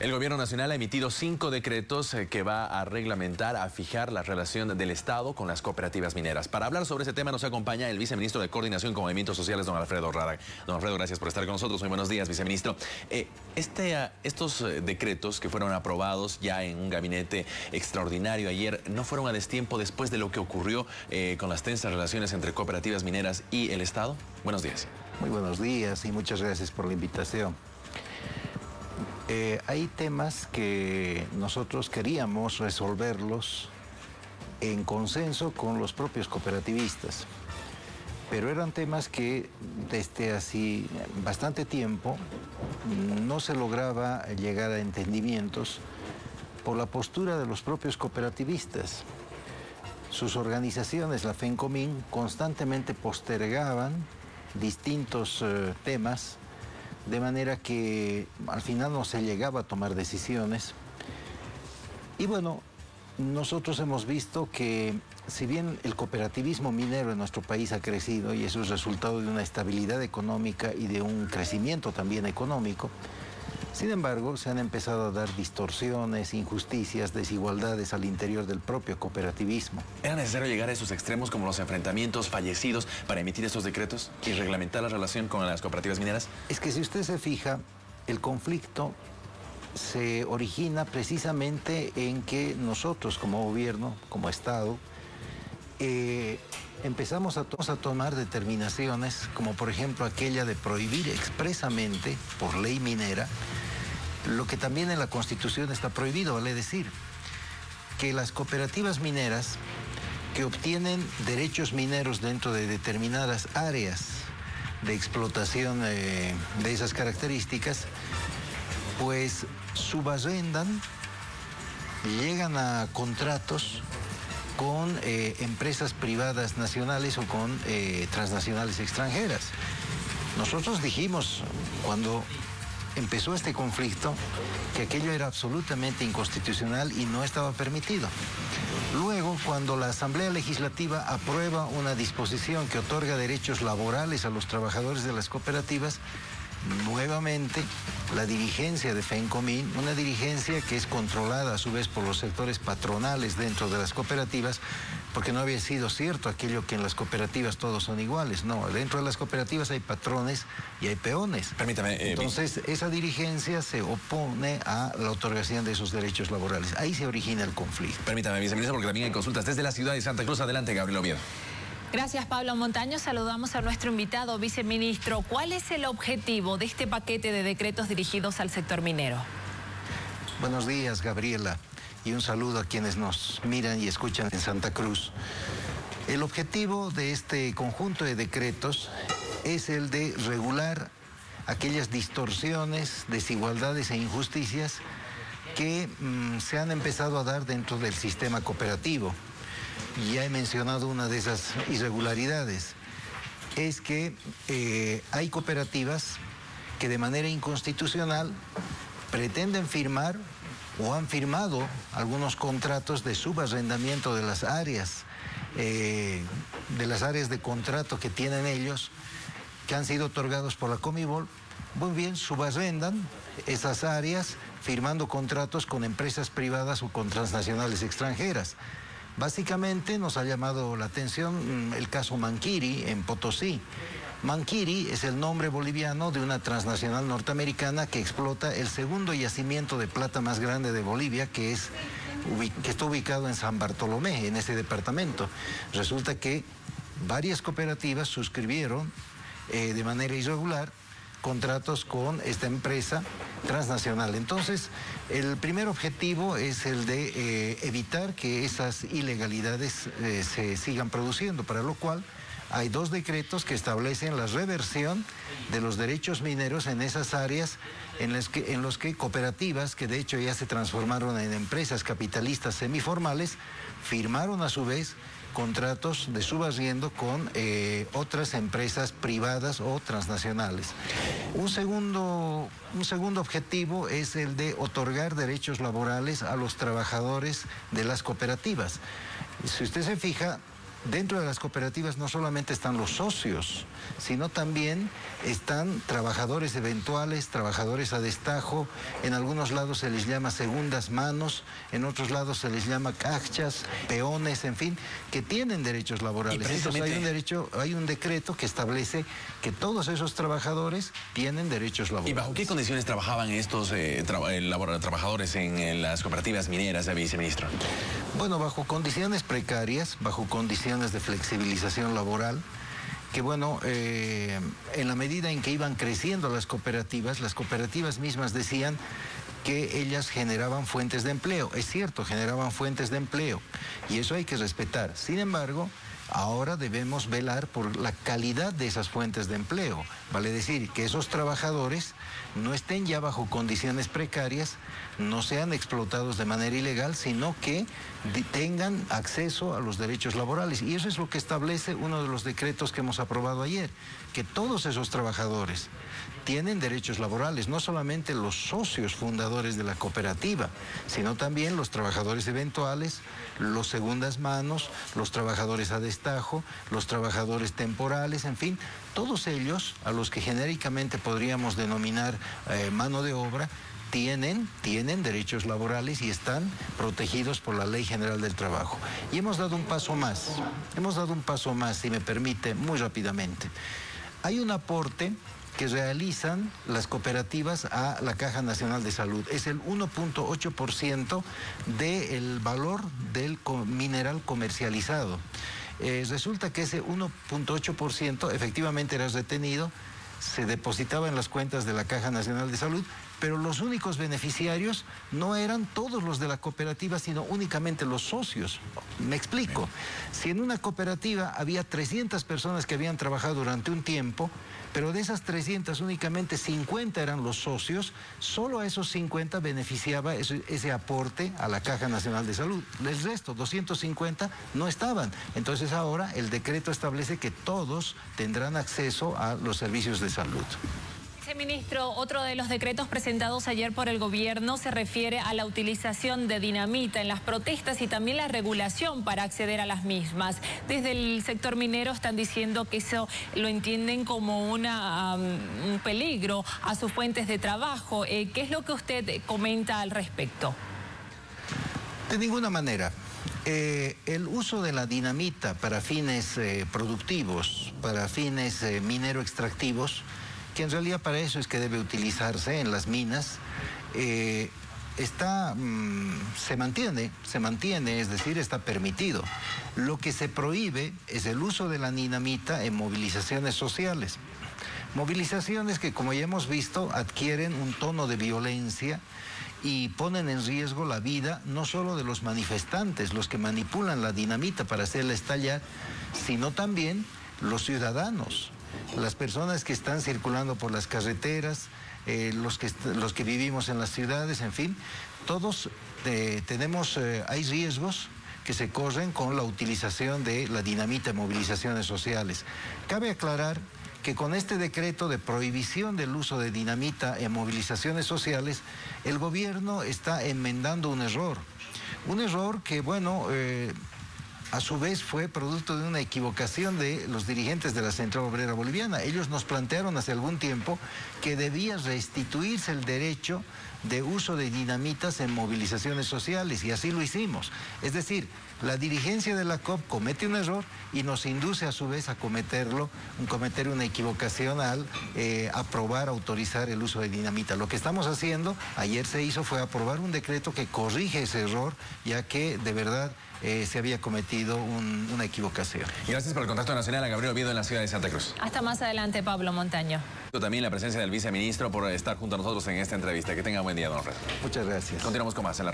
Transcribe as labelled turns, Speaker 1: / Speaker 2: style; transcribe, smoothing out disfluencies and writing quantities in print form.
Speaker 1: El Gobierno Nacional ha emitido 5 decretos que va a reglamentar, a fijar la relación del Estado con las cooperativas mineras. Para hablar sobre ese tema nos acompaña el viceministro de Coordinación con Movimientos Sociales, don Alfredo Rada. Don Alfredo, gracias por estar con nosotros. Muy buenos días, viceministro. Estos decretos que fueron aprobados ya en un gabinete extraordinario ayer, ¿no fueron a destiempo después de lo que ocurrió con las tensas relaciones entre cooperativas mineras y el Estado? Buenos días.
Speaker 2: Muy buenos días y muchas gracias por la invitación. Hay temas que nosotros queríamos resolverlos en consenso con los propios cooperativistas, pero eran temas que desde hace bastante tiempo no se lograba llegar a entendimientos por la postura de los propios cooperativistas. Sus organizaciones, la FENCOMIN, constantemente postergaban distintos temas, de manera que al final no se llegaba a tomar decisiones. Y bueno, nosotros hemos visto que si bien el cooperativismo minero en nuestro país ha crecido, y eso es resultado de una estabilidad económica y de un crecimiento también económico, sin embargo, se han empezado a dar distorsiones, injusticias, desigualdades al interior del propio cooperativismo.
Speaker 1: ¿Era necesario llegar a esos extremos como los enfrentamientos fallecidos para emitir estos decretos y reglamentar la relación con las cooperativas mineras?
Speaker 2: Es que si usted se fija, el conflicto se origina precisamente en que nosotros como gobierno, como Estado, empezamos a tomar determinaciones como por ejemplo aquella de prohibir expresamente por ley minera lo que también en la Constitución está prohibido, vale decir, que las cooperativas mineras que obtienen derechos mineros dentro de determinadas áreas de explotación de esas características, pues subarrendan, llegan a contratos con empresas privadas nacionales o con transnacionales extranjeras. Nosotros dijimos, cuando empezó este conflicto, que aquello era absolutamente inconstitucional y no estaba permitido. Luego, cuando la Asamblea Legislativa aprueba una disposición que otorga derechos laborales a los trabajadores de las cooperativas, nuevamente la dirigencia de FENCOMIN, una dirigencia que es controlada a su vez por los sectores patronales dentro de las cooperativas, porque no había sido cierto aquello que en las cooperativas todos son iguales. No, dentro de las cooperativas hay patrones y hay peones.
Speaker 1: Permítame.
Speaker 2: Entonces, esa dirigencia se opone a la otorgación de esos derechos laborales. Ahí se origina el conflicto.
Speaker 1: Permítame, viceministro, porque también hay consultas desde la ciudad de Santa Cruz. Adelante, Gabriel Oviedo.
Speaker 3: Gracias, Pablo Montaño. Saludamos a nuestro invitado, viceministro. ¿Cuál es el objetivo de este paquete de decretos dirigidos al sector minero?
Speaker 2: Buenos días, Gabriela, y un saludo a quienes nos miran y escuchan en Santa Cruz. El objetivo de este conjunto de decretos es el de regular aquellas distorsiones, desigualdades e injusticias que se han empezado a dar dentro del sistema cooperativo. Ya he mencionado una de esas irregularidades, es que hay cooperativas que de manera inconstitucional pretenden firmar o han firmado algunos contratos de subarrendamiento de las áreas de contrato que tienen ellos, que han sido otorgados por la Comibol. Muy bien, subarrendan esas áreas firmando contratos con empresas privadas o con transnacionales extranjeras. Básicamente nos ha llamado la atención el caso Manquiri en Potosí. Manquiri es el nombre boliviano de una transnacional norteamericana que explota el segundo yacimiento de plata más grande de Bolivia, que está ubicado en San Bartolomé, en ese departamento. Resulta que varias cooperativas suscribieron de manera irregular contratos con esta empresa transnacional. Entonces, el primer objetivo es el de evitar que esas ilegalidades se sigan produciendo, para lo cual hay 2 decretos que establecen la reversión de los derechos mineros en esas áreas en los que cooperativas, que de hecho ya se transformaron en empresas capitalistas semiformales, firmaron a su vez contratos de subarriendo con otras empresas privadas o transnacionales. Un segundo objetivo es el de otorgar derechos laborales a los trabajadores de las cooperativas. Si usted se fija, dentro de las cooperativas no solamente están los socios, sino también están trabajadores eventuales, trabajadores a destajo, en algunos lados se les llama segundas manos, en otros lados se les llama cachas, peones, en fin, que tienen derechos laborales. Entonces hay un decreto que establece que todos esos trabajadores tienen derechos laborales.
Speaker 1: ¿Y bajo qué condiciones trabajaban estos trabajadores en las cooperativas mineras, viceministro?
Speaker 2: Bueno, bajo condiciones precarias, bajo condiciones de flexibilización laboral, que bueno, en la medida en que iban creciendo las cooperativas mismas decían que ellas generaban fuentes de empleo. Es cierto, generaban fuentes de empleo y eso hay que respetar. Sin embargo, ahora debemos velar por la calidad de esas fuentes de empleo. Vale decir que esos trabajadores no estén ya bajo condiciones precarias, no sean explotados de manera ilegal, sino que tengan acceso a los derechos laborales. Y eso es lo que establece uno de los decretos que hemos aprobado ayer, que todos esos trabajadores tienen derechos laborales, no solamente los socios fundadores de la cooperativa, sino también los trabajadores eventuales, los segundas manos, los trabajadores a destajo, los trabajadores temporales, en fin, todos ellos, a los que genéricamente podríamos denominar mano de obra, tienen derechos laborales y están protegidos por la Ley General del Trabajo. Y hemos dado un paso más, si me permite, muy rápidamente. Hay un aporte que realizan las cooperativas a la Caja Nacional de Salud. Es el 1.8% del valor del mineral comercializado. Resulta que ese 1.8% efectivamente era retenido, se depositaba en las cuentas de la Caja Nacional de Salud, pero los únicos beneficiarios no eran todos los de la cooperativa, sino únicamente los socios. Me explico. Si en una cooperativa había 300 personas que habían trabajado durante un tiempo, pero de esas 300 únicamente 50 eran los socios, solo a esos 50 beneficiaba ese aporte a la Caja Nacional de Salud. El resto, 250, no estaban. Entonces ahora el decreto establece que todos tendrán acceso a los servicios de salud.
Speaker 3: Viceministro, otro de los decretos presentados ayer por el gobierno se refiere a la utilización de dinamita en las protestas y también la regulación para acceder a las mismas. Desde el sector minero están diciendo que eso lo entienden como un peligro a sus fuentes de trabajo. ¿Qué es lo que usted comenta al respecto?
Speaker 2: De ninguna manera. El uso de la dinamita para fines productivos, para fines minero-extractivos, que en realidad para eso es que debe utilizarse en las minas, se mantiene, es decir, está permitido. Lo que se prohíbe es el uso de la dinamita en movilizaciones sociales. Movilizaciones que, como ya hemos visto, adquieren un tono de violencia y ponen en riesgo la vida no solo de los manifestantes, los que manipulan la dinamita para hacerla estallar, sino también los ciudadanos, las personas que están circulando por las carreteras, los que vivimos en las ciudades, en fin, todos hay riesgos que se corren con la utilización de la dinamita en movilizaciones sociales. Cabe aclarar que con este decreto de prohibición del uso de dinamita en movilizaciones sociales, el gobierno está enmendando un error que, bueno, a su vez fue producto de una equivocación de los dirigentes de la Central Obrera Boliviana. Ellos nos plantearon hace algún tiempo que debía restituirse el derecho de uso de dinamitas en movilizaciones sociales, y así lo hicimos. Es decir, la dirigencia de la COP comete un error y nos induce a su vez a cometer una equivocación al autorizar el uso de dinamita. Lo que estamos haciendo, ayer se hizo, fue aprobar un decreto que corrige ese error, ya que de verdad se había cometido una equivocación.
Speaker 1: Y gracias por el contacto nacional a Gabriel Oviedo en la ciudad de Santa Cruz.
Speaker 3: Hasta más adelante, Pablo Montaño.
Speaker 1: También la presencia del viceministro por estar junto a nosotros en esta entrevista. Que tenga buen día, don Alfredo.
Speaker 2: Muchas gracias.
Speaker 1: Continuamos con más en la